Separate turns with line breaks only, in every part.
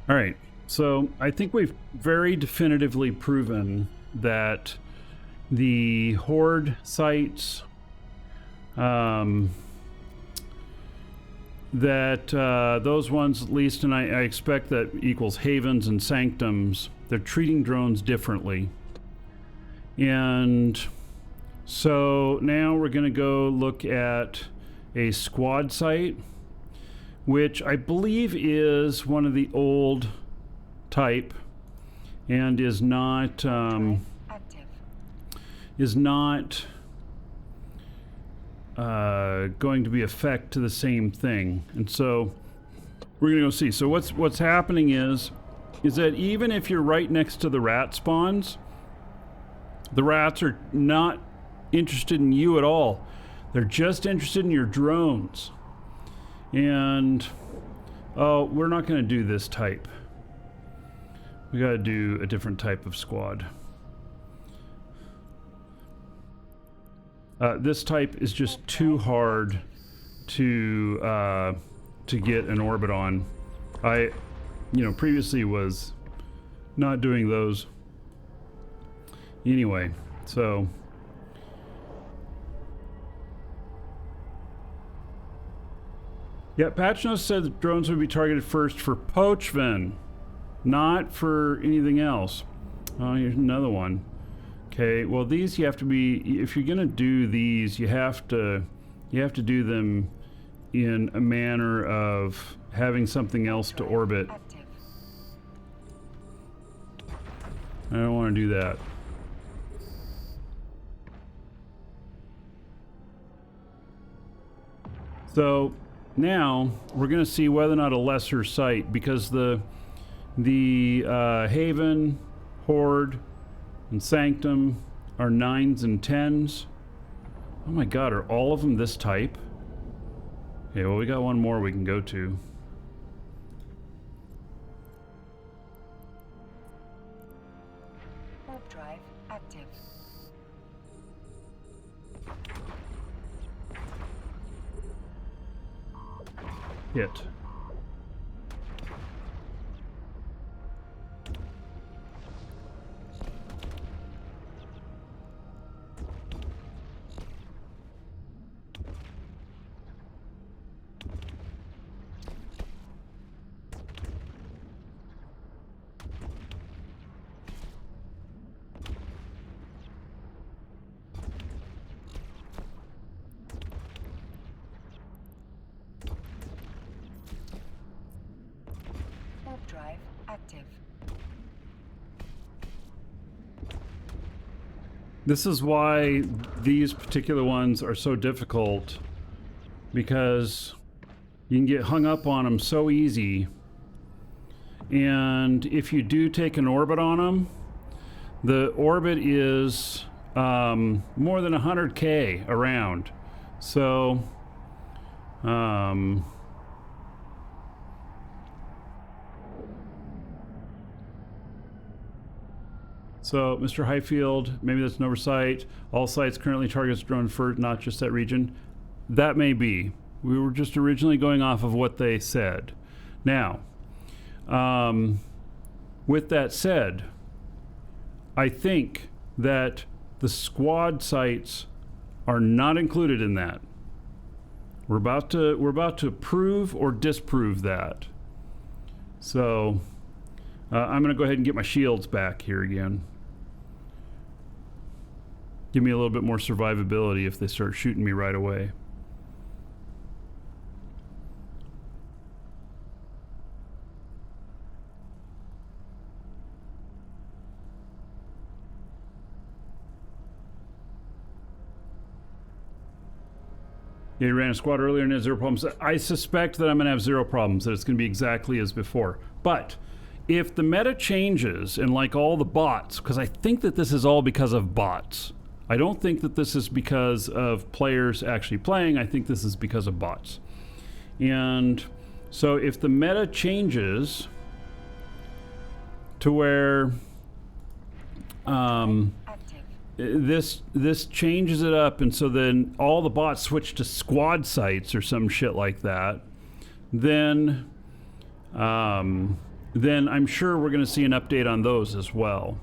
All right, so I think we've very definitively proven that the horde sites, those ones at least, and I expect that equals havens and sanctums, they're treating drones differently. And so now we're going to go look at a squad site, which I believe is one of the old type and is not going to be effect to the same thing. And so we're going to go see. So what's happening is that even if you're right next to the rat spawns, the rats are not interested in you at all. They're just interested in your drones. And we're not going to do this type. We got to do a different type of squad. This type is just too hard to get an orbit on. I, previously was not doing those. Anyway, so yeah, patch notes said that drones would be targeted first for poachven, not for anything else. Oh, here's another one. Okay, well these you have to be, if you're gonna do these, you have to do them in a manner of having something else to orbit. I don't want to do that. So now we're going to see whether or not a lesser site, because the Haven, Horde, and Sanctum are 9s and 10s. Oh my god, are all of them this type? Okay, well we got one more we can go to.
Warp drive active.
Hit.
Warp drive active.
This is why these particular ones are so difficult, because you can get hung up on them so easy, and if you do take an orbit on them, the orbit is more than 100k around. So so, Mr. Highfield, maybe that's an oversight. All sites currently targets drone first, not just that region. That may be. We were just originally going off of what they said. Now, with that said, I think that the squad sites are not included in that. We're about to prove or disprove that. So, I'm going to go ahead and get my shields back here again. Give me a little bit more survivability if they start shooting me right away. Yeah, you ran a squad earlier and had 0 problems. I suspect that I'm going to have 0 problems, that it's going to be exactly as before. But if the meta changes, and like all the bots, because I think that this is all because of bots. I don't think that this is because of players actually playing. I think this is because of bots. And so if the meta changes to where this changes it up, and so then all the bots switch to squad sites or some shit like that, then then I'm sure we're going to see an update on those as well.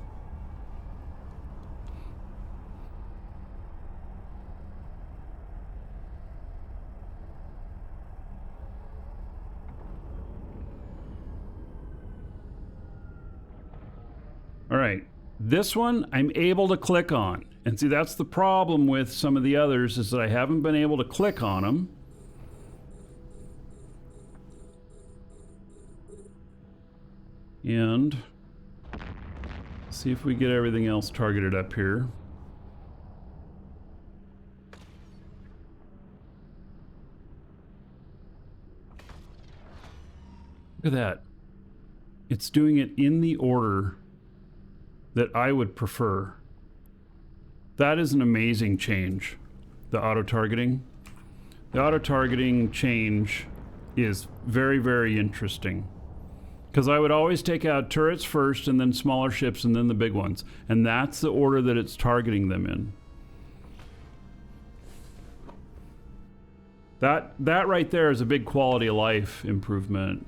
All right, this one I'm able to click on. And see, that's the problem with some of the others, is that I haven't been able to click on them. And see if we get everything else targeted up here. Look at that. It's doing it in the order that I would prefer. That is an amazing change, the auto-targeting. The auto-targeting change is very, very interesting. Because I would always take out turrets first, and then smaller ships, and then the big ones. And that's the order that it's targeting them in. That right there is a big quality of life improvement.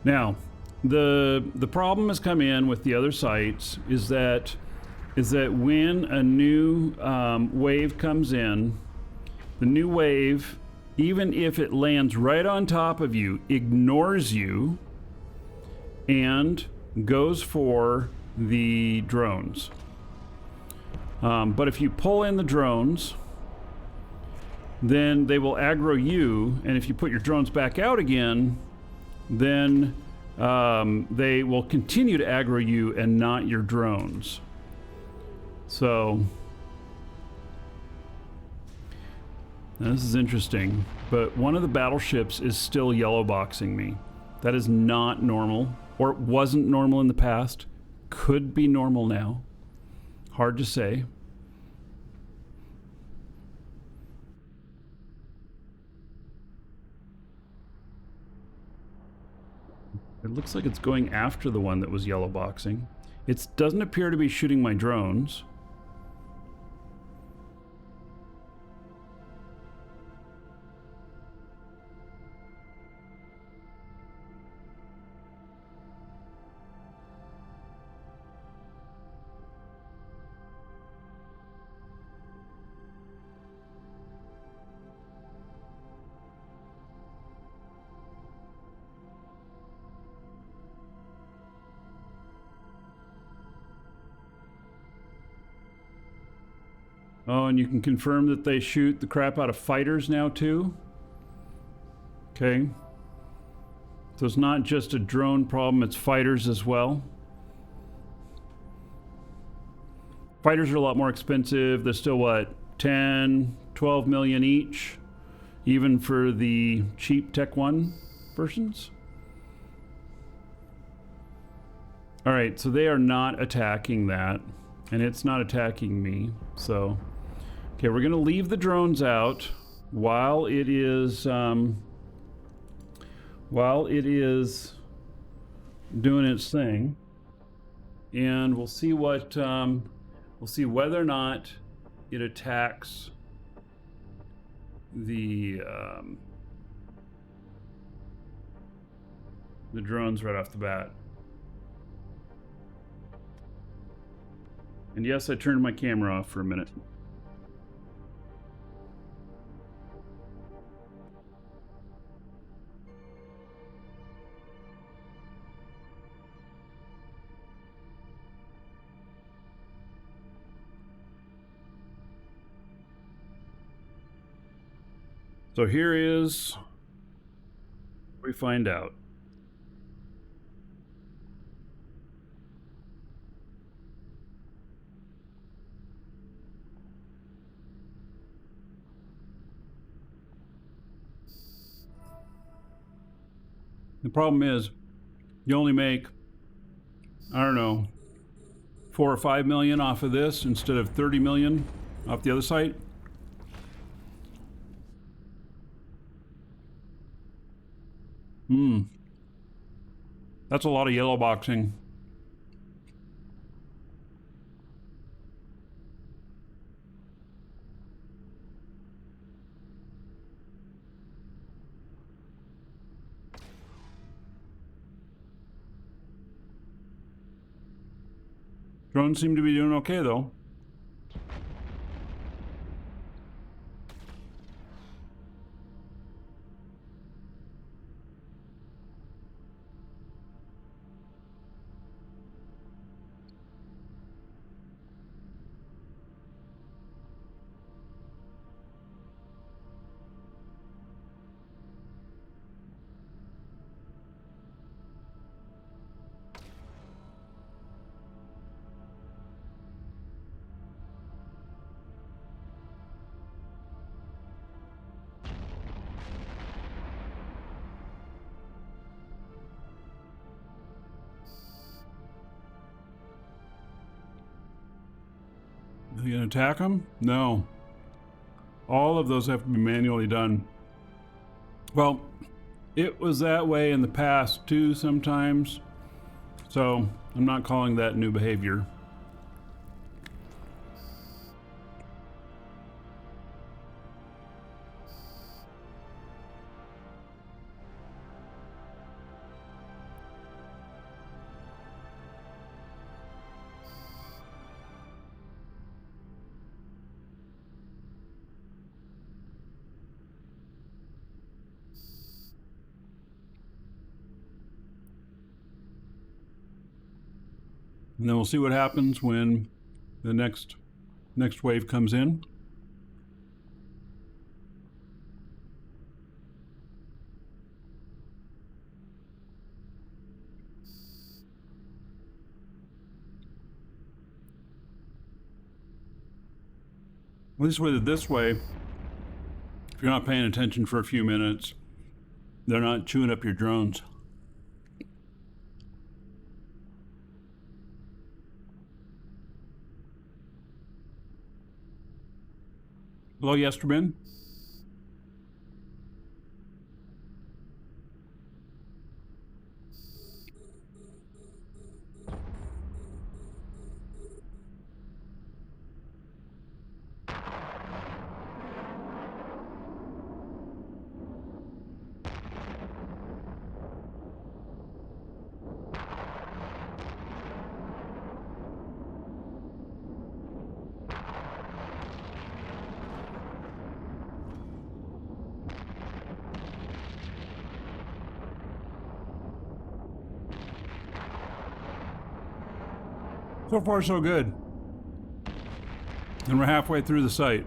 Now, the problem has come in with the other sites is that when a new wave comes in, the new wave, even if it lands right on top of you, ignores you and goes for the drones. But if you pull in the drones, then they will aggro you, and if you put your drones back out again, then they will continue to aggro you and not your drones. So this is interesting, but one of the battleships is still yellow boxing me. That is not normal, or it wasn't normal in the past. Could be normal now. Hard to say. It looks like it's going after the one that was yellow boxing. It doesn't appear to be shooting my drones. Oh, and you can confirm that they shoot the crap out of fighters now too? Okay. So it's not just a drone problem, it's fighters as well. Fighters are a lot more expensive. They're still, what, 10, 12 million each? Even for the cheap Tech 1 versions? All right, so they are not attacking that, and it's not attacking me, so... Okay, we're going to leave the drones out while it is doing its thing, and we'll see what we'll see whether or not it attacks the drones right off the bat. And yes, I turned my camera off for a minute. So here is where we find out. The problem is you only make, I don't know, 4 or 5 million off of this instead of 30 million off the other site. That's a lot of yellow boxing. Drones seem to be doing okay, though. Are you gonna attack them? No. All of those have to be manually done. Well, it was that way in the past too sometimes. So I'm not calling that new behavior. And then we'll see what happens when the next wave comes in. At least with it this way, if you're not paying attention for a few minutes, they're not chewing up your drones. Hello, Yesterman. So far, so good. And we're halfway through the site.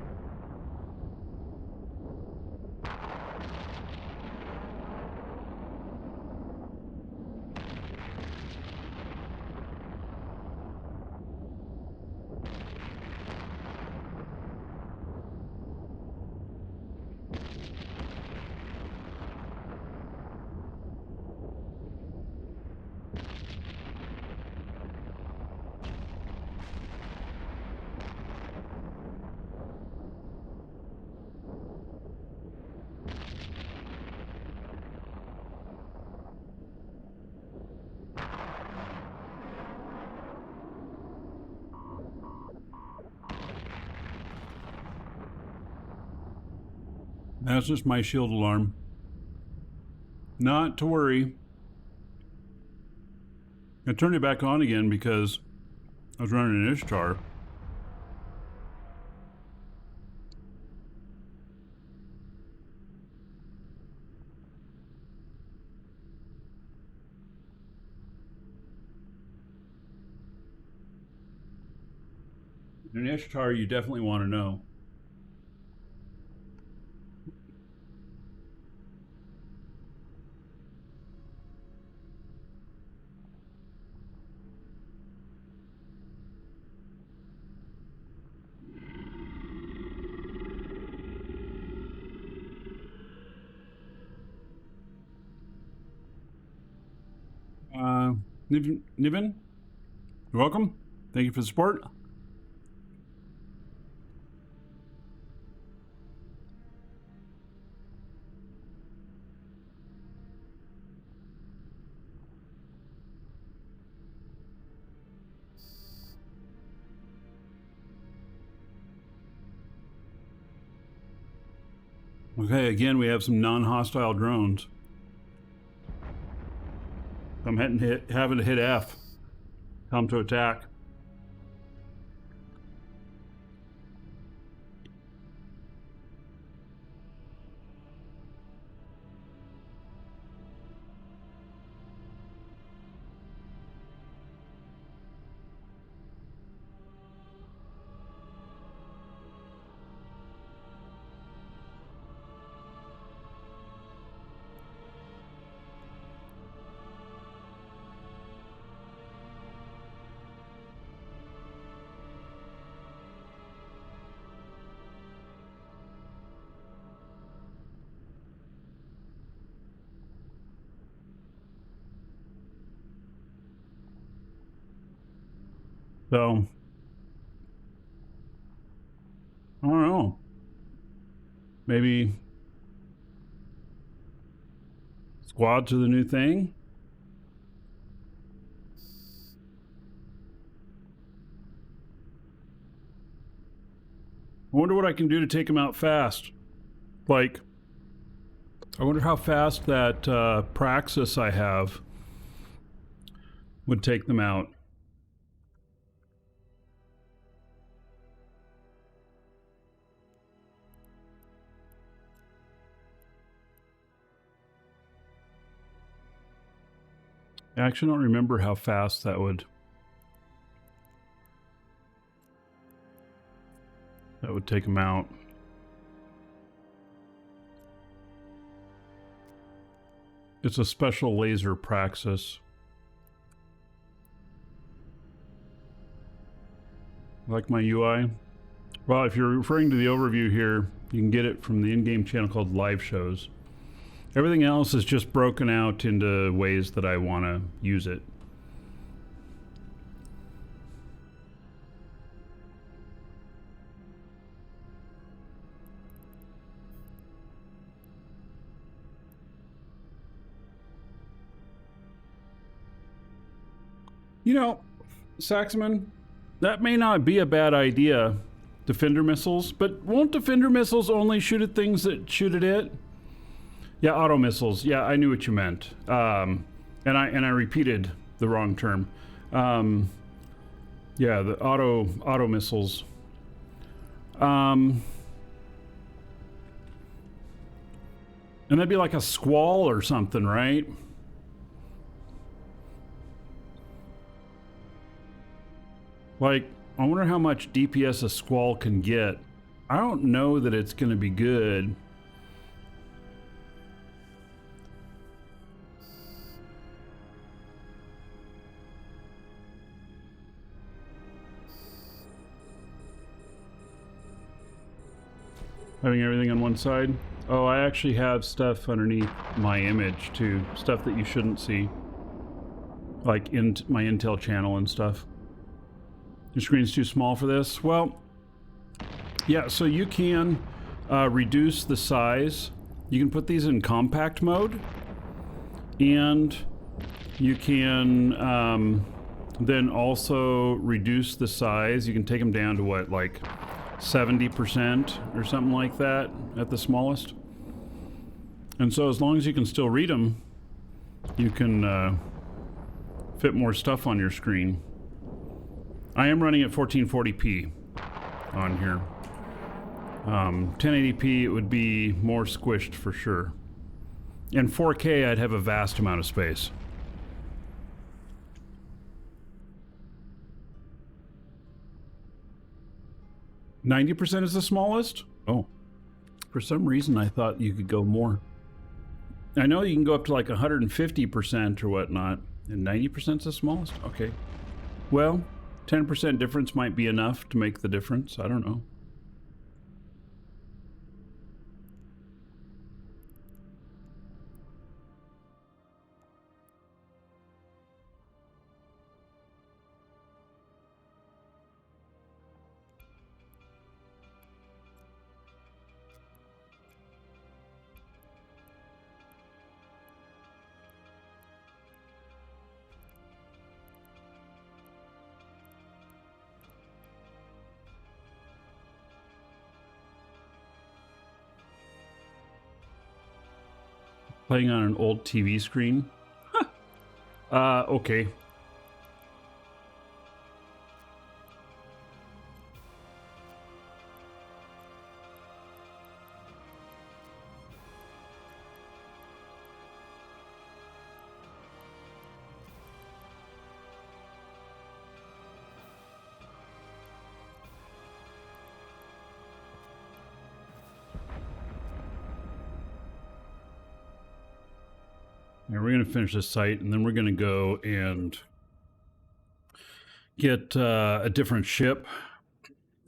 That's just my shield alarm. Not to worry. I turned it back on again because I was running an Ishtar. An Ishtar you definitely want to know. Niven, you're welcome. Thank you for the support. Okay, again, we have some non-hostile drones. I'm having to hit F. Come to attack. So, I don't know. Maybe squads are the new thing? I wonder what I can do to take them out fast. Like, I wonder how fast that Praxis I have would take them out. I actually don't remember how fast that would take them out. It's a special laser Praxis. Like my UI? Well, if you're referring to the overview here, you can get it from the in-game channel called Live Shows. Everything else is just broken out into ways that I want to use it. You know, Saxman, that may not be a bad idea, defender missiles, but won't defender missiles only shoot at things that shoot at it? Yeah, auto missiles. Yeah, I knew what you meant. And I repeated the wrong term. Yeah, the auto missiles. And that'd be like a squall or something, right? Like, I wonder how much DPS a squall can get. I don't know that it's going to be good. Having everything on one side? Oh, I actually have stuff underneath my image too. Stuff that you shouldn't see. Like in my Intel channel and stuff. Your screen's too small for this? Well, yeah, so you can reduce the size. You can put these in compact mode. And you can then also reduce the size. You can take them down to what, like 70% or something like that at the smallest. And so as long as you can still read them, you can fit more stuff on your screen. I am running at 1440p on here. 1080p it would be more squished for sure. And 4K I'd have a vast amount of space. %90 is the smallest? Oh. For some reason I thought you could go more. I know you can go up to like 150% or whatnot, and 90% is the smallest? Okay. Well, 10% difference might be enough to make the difference. I don't know. Playing on an old TV screen? Huh. Okay. Yeah, we're going to finish this site, and then we're going to go and get a different ship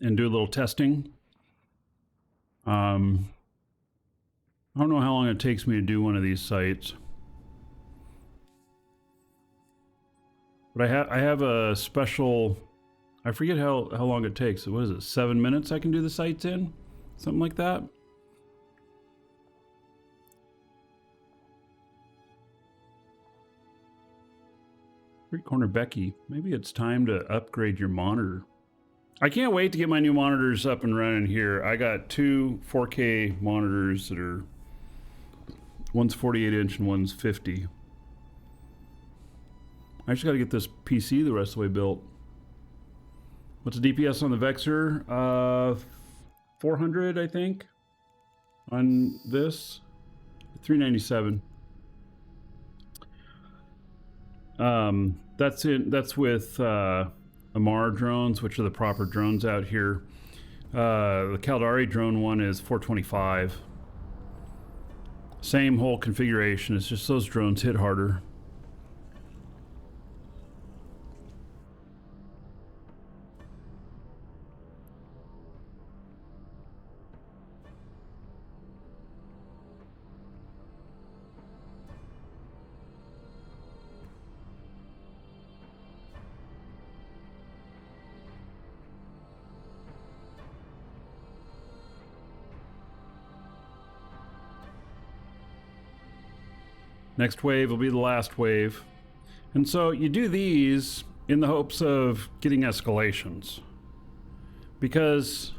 and do a little testing. I don't know how long it takes me to do one of these sites. But I have a special I forget how long it takes. What is it, 7 minutes I can do the sights in? Something like that? Street Corner Becky, maybe it's time to upgrade your monitor. I can't wait to get my new monitors up and running here. I got two 4K monitors that are, one's 48 inch and one's 50. I just got to get this PC the rest of the way built. What's the DPS on the Vexor? 400, I think. On this, 397. That's with Amar drones, which are the proper drones out here. The Caldari drone one is 425. Same whole configuration. It's just those drones hit harder. Next wave will be the last wave. And so you do these in the hopes of getting escalations. Because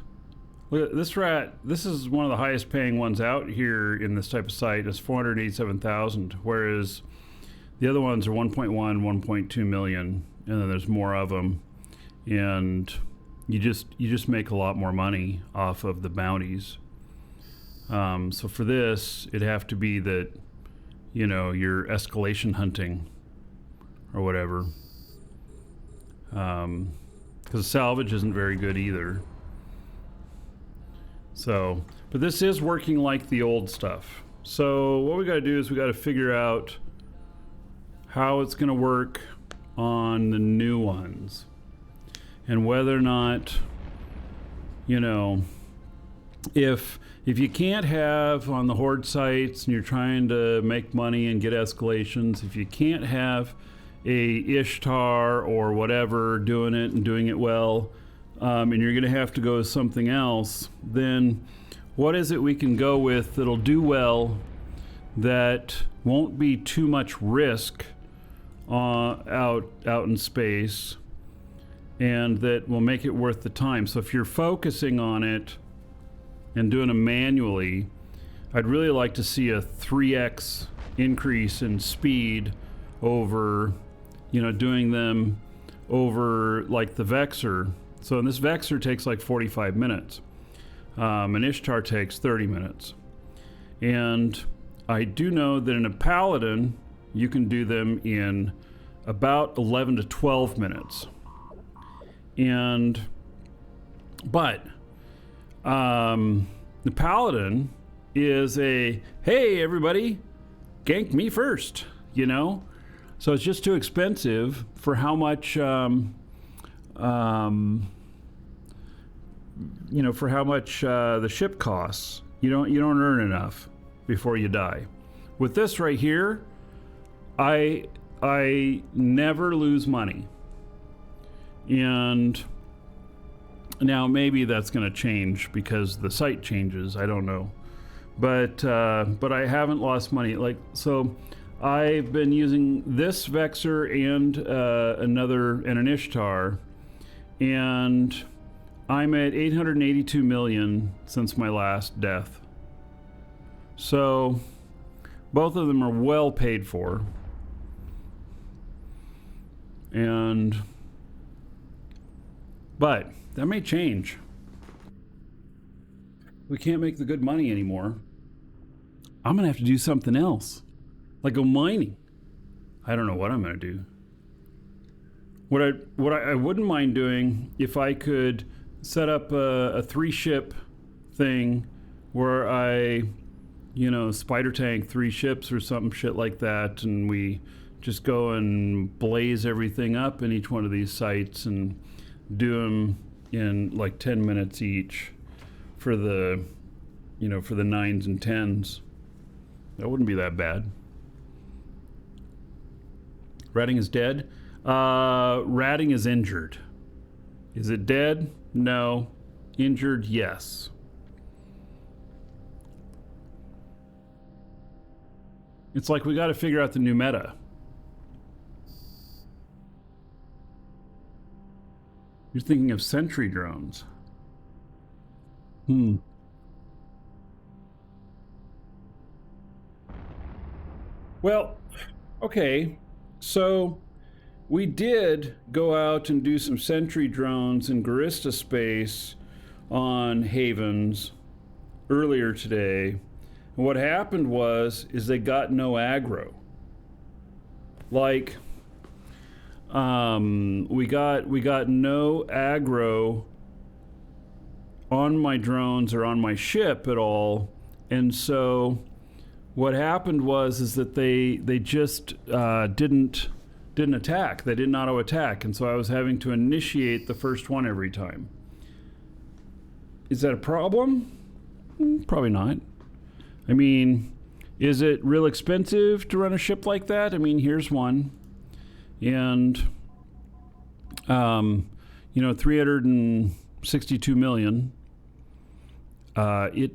look, this rat, this is one of the highest paying ones out here in this type of site. It's 487,000, whereas the other ones are 1.1, 1.2 million, and then there's more of them. And you just make a lot more money off of the bounties. So for this, it'd have to be that, you know, you're escalation hunting or whatever. Because salvage isn't very good either. So, but this is working like the old stuff. So what we got to do is we got to figure out how it's going to work on the new ones. And whether or not, you know, if you can't have on the horde sites and you're trying to make money and get escalations, if you can't have a Ishtar or whatever doing it and doing it well, and you're going to have to go with something else, then what is it we can go with that'll do well, that won't be too much risk out in space, and that will make it worth the time? So if you're focusing on it and doing them manually, I'd really like to see a 3x increase in speed over, you know, doing them over like the Vexor. So this Vexor takes like 45 minutes. An Ishtar takes 30 minutes. And I do know that in a Paladin, you can do them in about 11 to 12 minutes. But the Paladin is a, hey, everybody, gank me first, you know? So it's just too expensive for how much, you know, for how much the ship costs. You don't earn enough before you die. With this right here, I never lose money. And now maybe that's going to change because the site changes. I don't know, but I haven't lost money. Like, so I've been using this Vexor and an Ishtar, and I'm at 882 million since my last death. So both of them are well paid for, but that may change. We can't make the good money anymore. I'm gonna have to do something else, like go mining. I don't know what I'm gonna do. What I wouldn't mind doing, if I could set up a 3-ship thing where I, you know, spider tank 3 ships or some shit like that, and we just go and blaze everything up in each one of these sites and do them in like 10 minutes each for the, you know, for the 9s and 10s. That wouldn't be that bad. Ratting is dead. Ratting is injured. Is it dead? No. Injured? Yes. It's like we got to figure out the new meta. You're thinking of sentry drones. Well, okay. So we did go out and do some sentry drones in Garista space on Havens earlier today. And what happened is they got no aggro. Like, we got no aggro on my drones or on my ship at all, and so what happened is that they just didn't attack. They didn't auto attack, and so I was having to initiate the first one every time. Is that a problem? Probably not. I mean, is it real expensive to run a ship like that? I mean, here's one. And, 362 million. It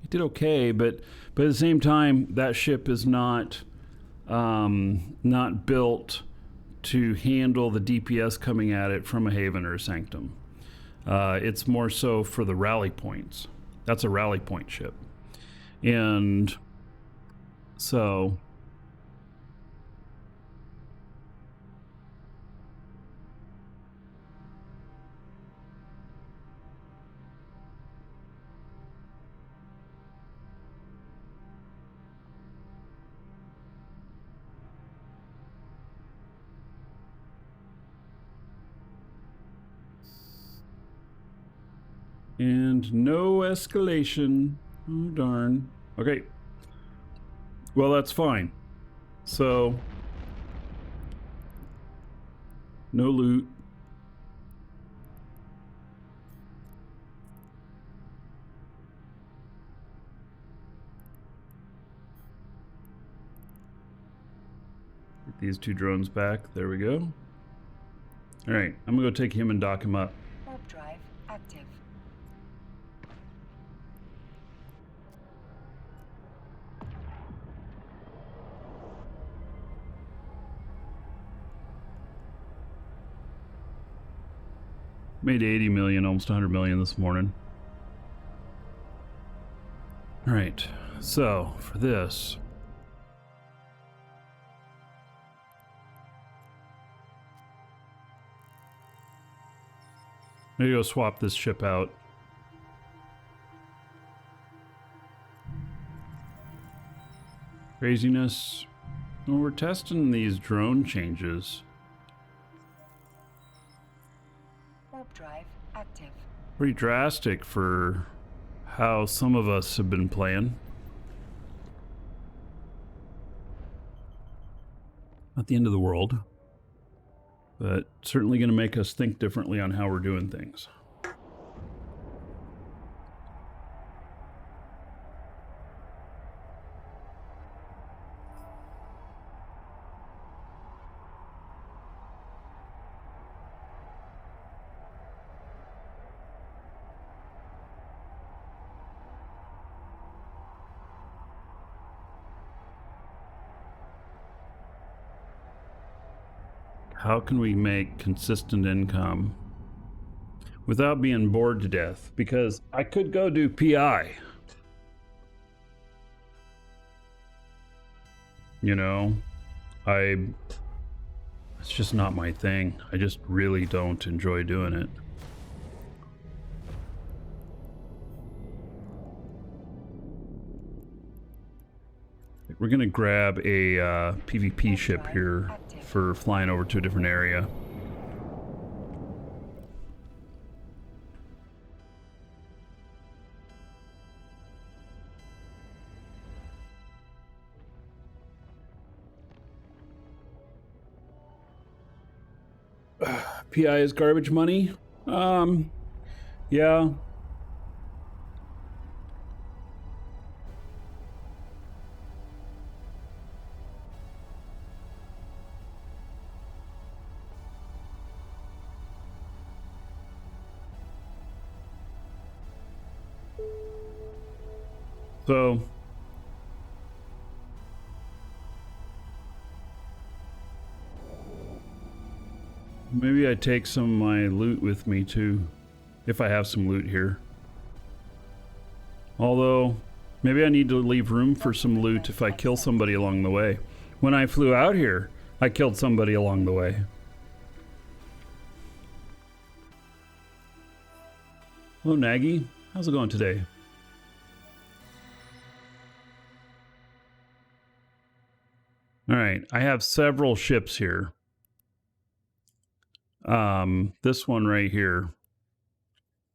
did okay, but at the same time, that ship is not built to handle the DPS coming at it from a Haven or a Sanctum. It's more so for the rally points. That's a rally point ship. And so... And no escalation. Oh, darn. Okay. Well, that's fine. So, no loot. Get these two drones back. There we go. All right. I'm going to go take him and dock him up.
Warp drive active.
Made 80 million, almost 100 million this morning. All right, so for this, maybe go swap this ship out. Craziness. Well, we're testing these drone changes.
Warp drive active.
Pretty drastic for how some of us have been playing. Not the end of the world, but certainly going to make us think differently on how we're doing things. How can we make consistent income without being bored to death? Because I could go do PI. You know, it's just not my thing. I just really don't enjoy doing it. We're gonna grab a PvP ship here for flying over to a different area. PI is garbage money? Yeah. So maybe I take some of my loot with me too, if I have some loot here. Although, maybe I need to leave room for some loot if I kill somebody along the way. When I flew out here, I killed somebody along the way. Hello, Nagy. How's it going today? All right, I have several ships here. This one right here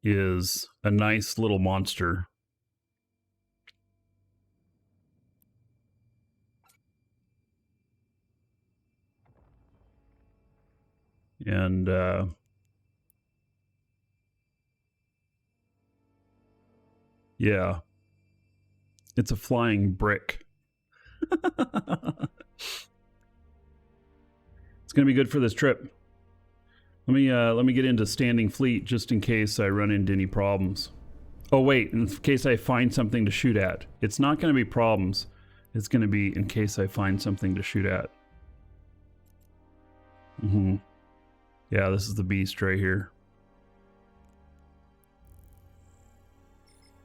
is a nice little monster. And yeah, it's a flying brick. It's gonna be good for this trip. Let me get into standing fleet just in case I run into any problems. Oh wait, in case I find something to shoot at. It's not gonna be problems. It's gonna be in case I find something to shoot at. Yeah, this is the beast right here.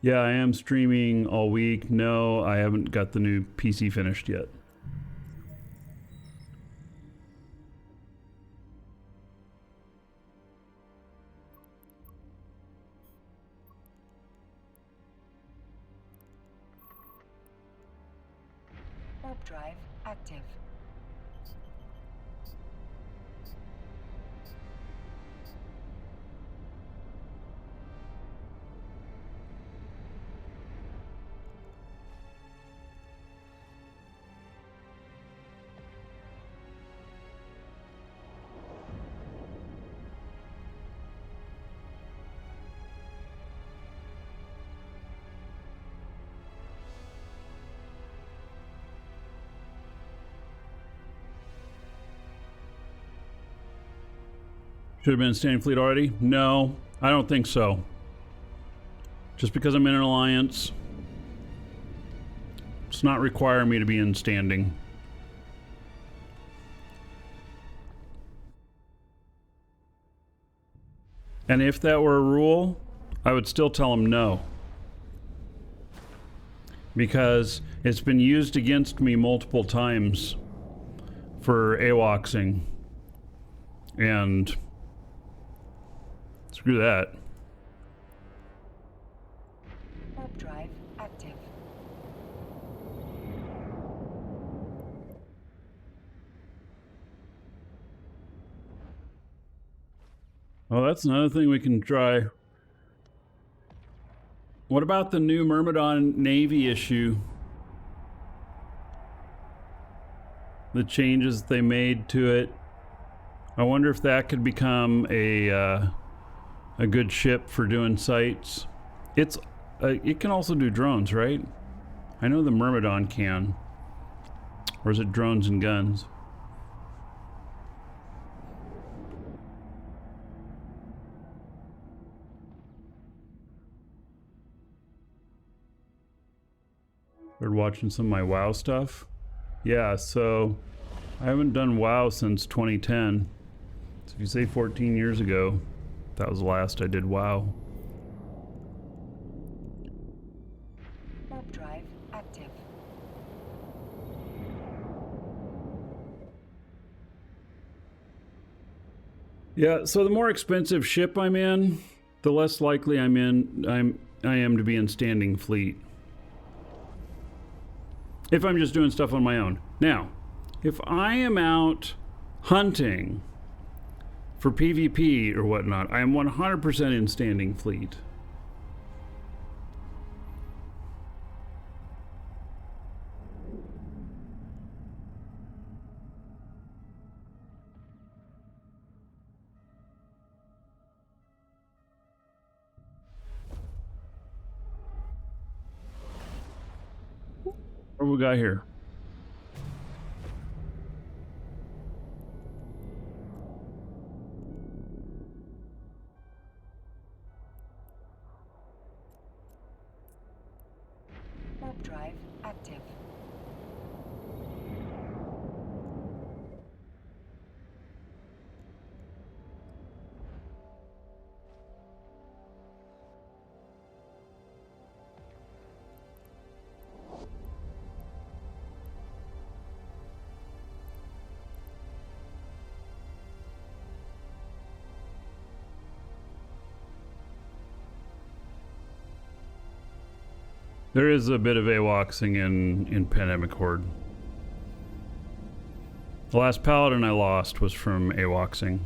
Yeah, I am streaming all week. No, I haven't got the new PC finished yet.
Warp drive active.
Should have been in standing fleet already? No, I don't think so. Just because I'm in an alliance, it's not requiring me to be in standing. And if that were a rule, I would still tell them no. Because it's been used against me multiple times for AWOXing. And screw that.
Warp drive active.
Oh, that's another thing we can try. What about the new Myrmidon Navy issue? The changes they made to it. I wonder if that could become a good ship for doing sites. It can also do drones, right? I know the Myrmidon can. Or is it drones and guns? Started watching some of my WoW stuff. Yeah, so I haven't done WoW since 2010. So if you say 14 years ago, that was the last I did WoW.
Warp drive active.
Yeah, so the more expensive ship I'm in, the less likely I am to be in standing fleet. If I'm just doing stuff on my own. Now, if I am out hunting for PvP or whatnot, I am 100% in standing fleet. What do we got here?
Warp drive active.
There is a bit of AWOXing in Pandemic Horde. The last paladin I lost was from AWOXing.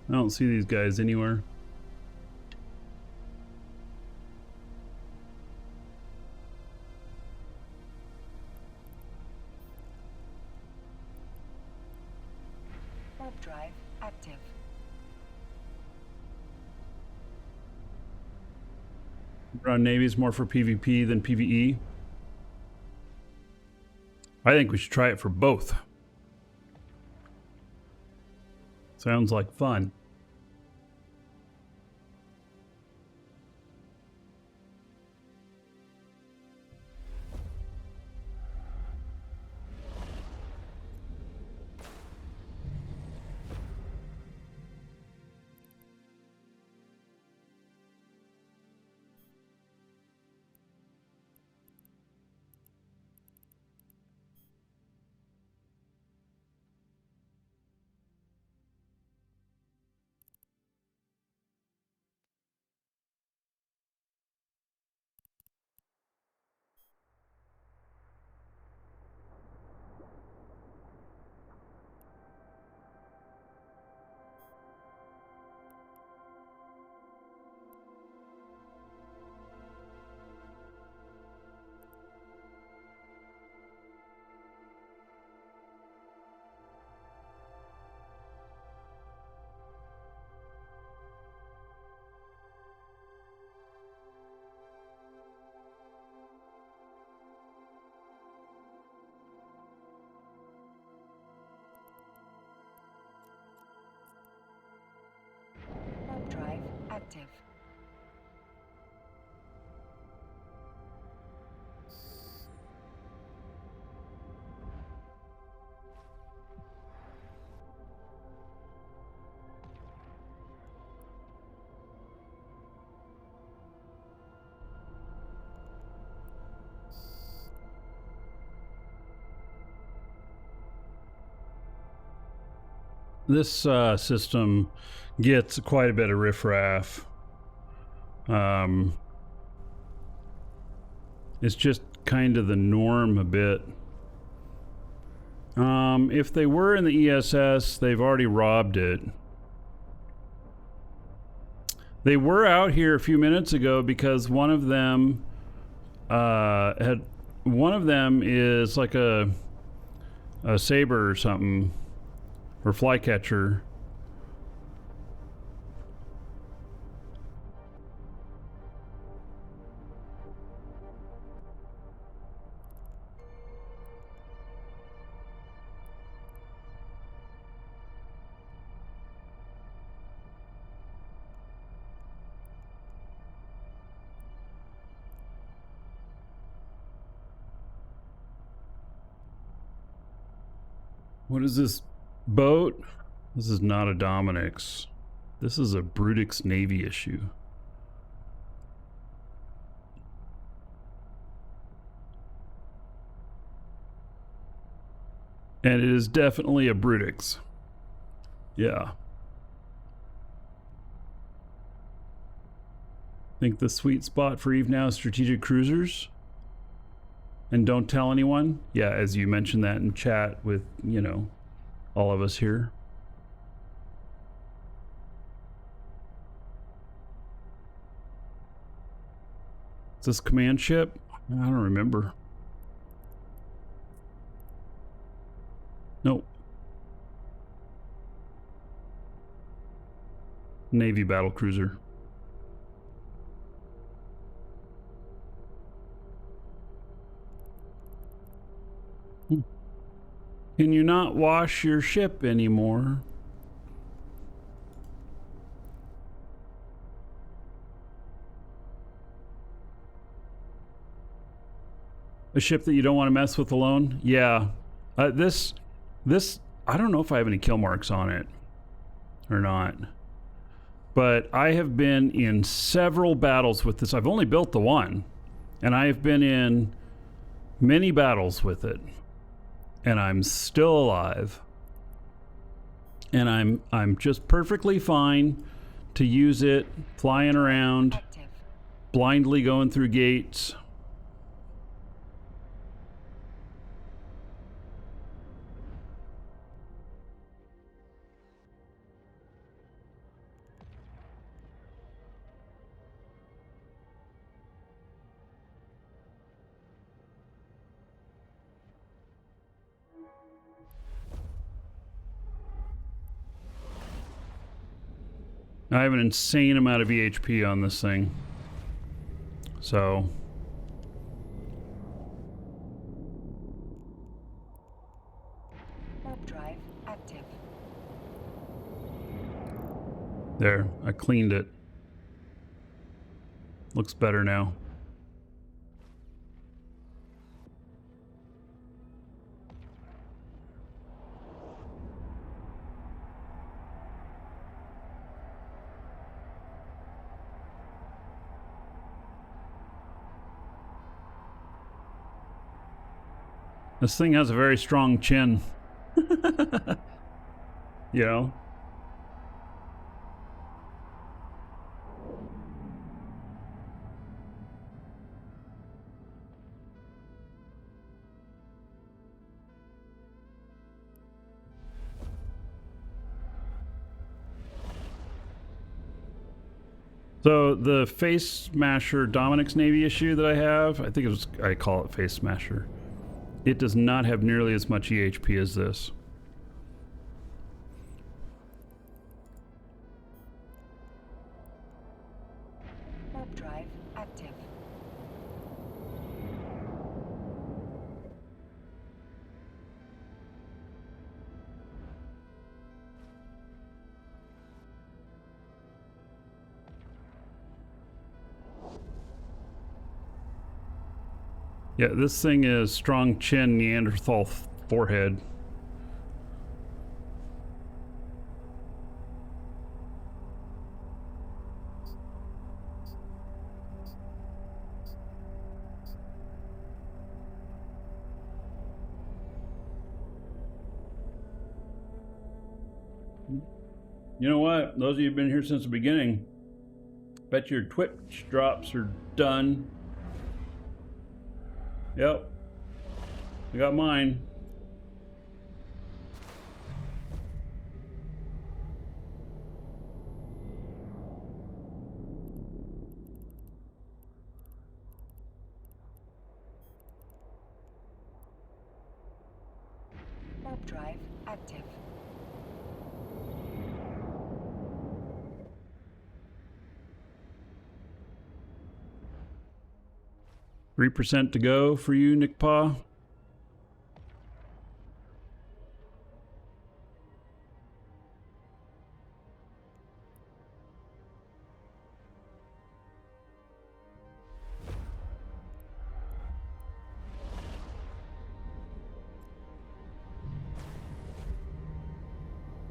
I don't see these guys anywhere.
Warp drive active.
Brown Navy's more for PvP than PvE. I think we should try it for both. Sounds like fun.
Warp drive active.
This system gets quite a bit of riffraff. It's just kind of the norm a bit. If they were in the ESS, they've already robbed it. They were out here a few minutes ago because one of them is like a saber or something, or flycatcher. What is this boat? This is not a Dominic's. This is a Brutix Navy issue. And it is definitely a Brutix. Yeah. Think the sweet spot for Eve now is strategic cruisers? And don't tell anyone? Yeah, as you mentioned that in chat with, you know, all of us here. Is this command ship? I don't remember. Nope. Navy battle cruiser. Can you not wash your ship anymore? A ship that you don't want to mess with alone? Yeah. This, I don't know if I have any kill marks on it or not. But I have been in several battles with this. I've only built the one. And I've been in many battles with it. And I'm still alive. And I'm just perfectly fine to use it, flying around, blindly going through gates. I have an insane amount of EHP on this thing. So.
Warp drive active.
There, I cleaned it. Looks better now. This thing has a very strong chin. You know? So the Face Smasher Dominic's Navy issue that I have, I think it was, I call it Face Smasher. It does not have nearly as much EHP as this.
Warp drive active.
Yeah, this thing is strong chin, Neanderthal forehead. You know what? Those of you who've been here since the beginning, bet your Twitch drops are done. Yep. I got mine.
Warp drive active.
%3 to go for you, Nick Pa.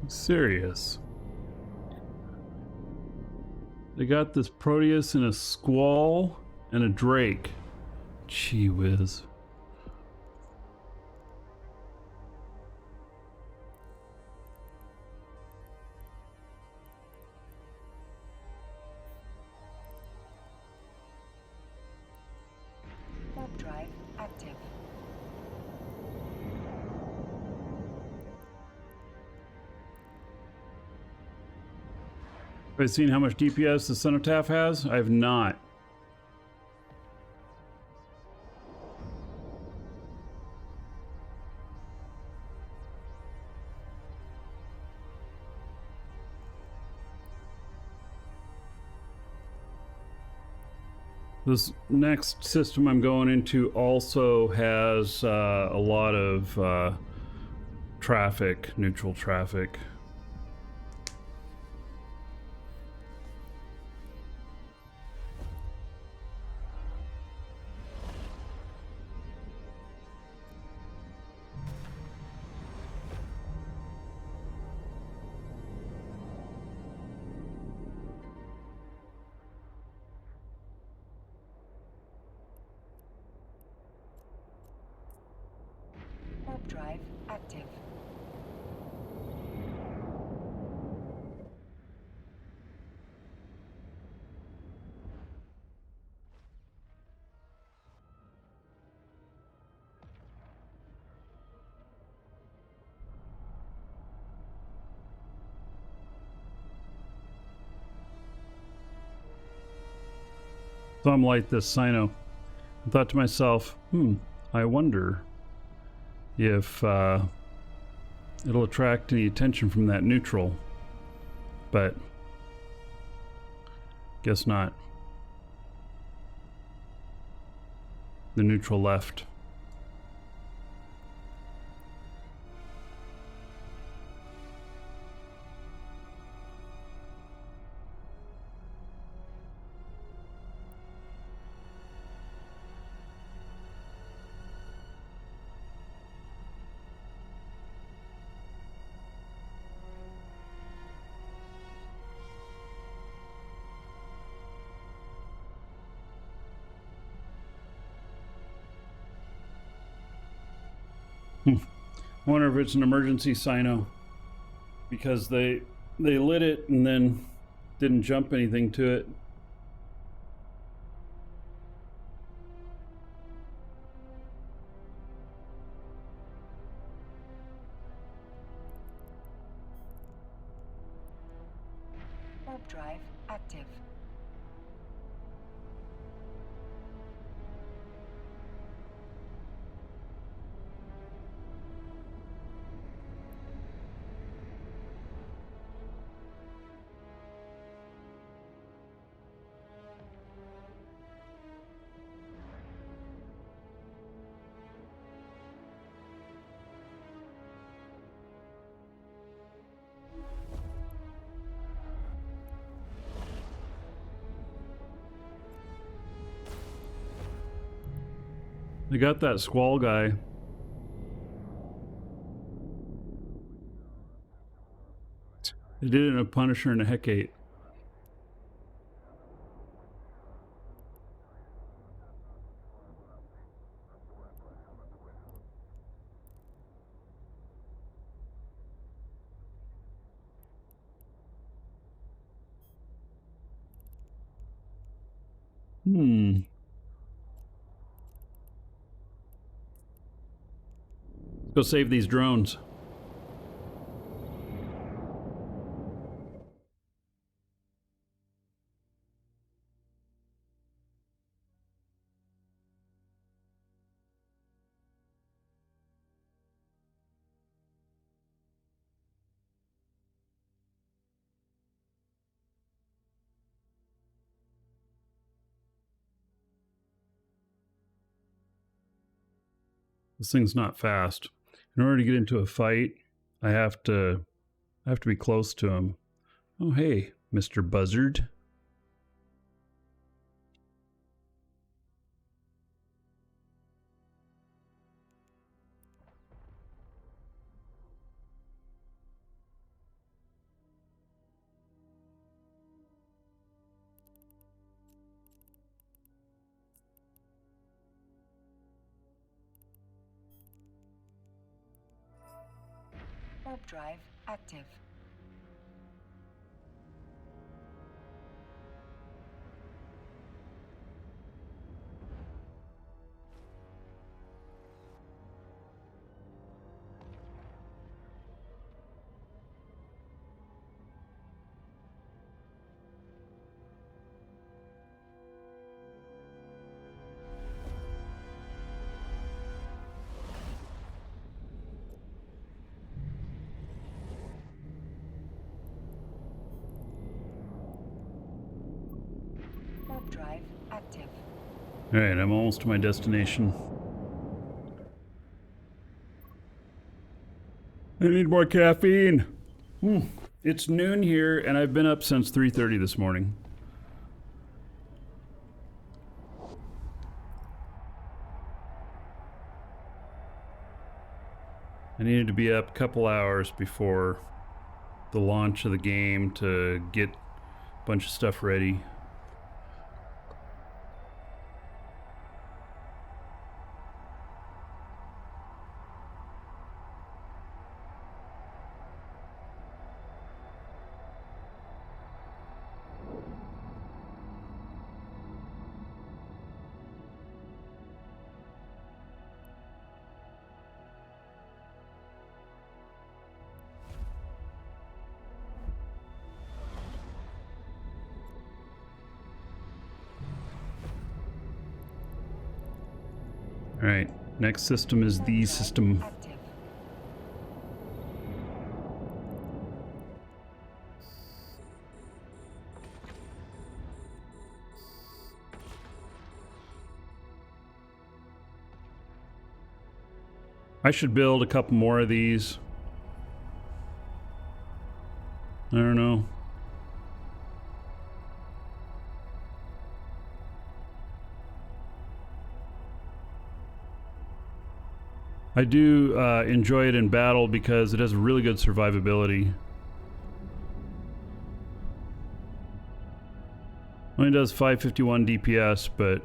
Serious. They got this Proteus and a Squall and a Drake. Gee whiz.
Warp drive active.
Have you seen how much DPS the Cenotaph has? I have not. This next system I'm going into also has a lot of traffic, neutral traffic.
Warp drive active.
So I'm like this Sino. I thought to myself, I wonder if it'll attract any attention from that neutral. But guess not. The neutral left. I wonder if it's an emergency Sino, because they lit it and then didn't jump anything to it.
Warp drive active.
They got that squall guy. They did it in a Punisher and a Hecate. Let's go save these drones. This thing's not fast. In order to get into a fight, I have to be close to him. Oh, hey, Mr. Buzzard.
Warp drive active. Warp drive active.
Alright, I'm almost to my destination. I need more caffeine. It's noon here, and I've been up since 3:30 this morning. I needed to be up a couple hours before the launch of the game to get a bunch of stuff ready. Alright, next system is the system.
Active.
I should build a couple more of these. I don't know. I do enjoy it in battle because it has really good survivability. Only does 551 DPS, but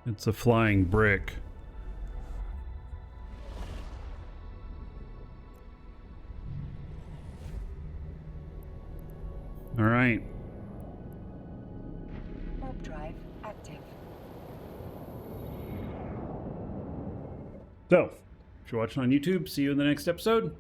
it's a flying brick. All right.
Warp drive active.
So, if you're watching on YouTube, see you in the next episode.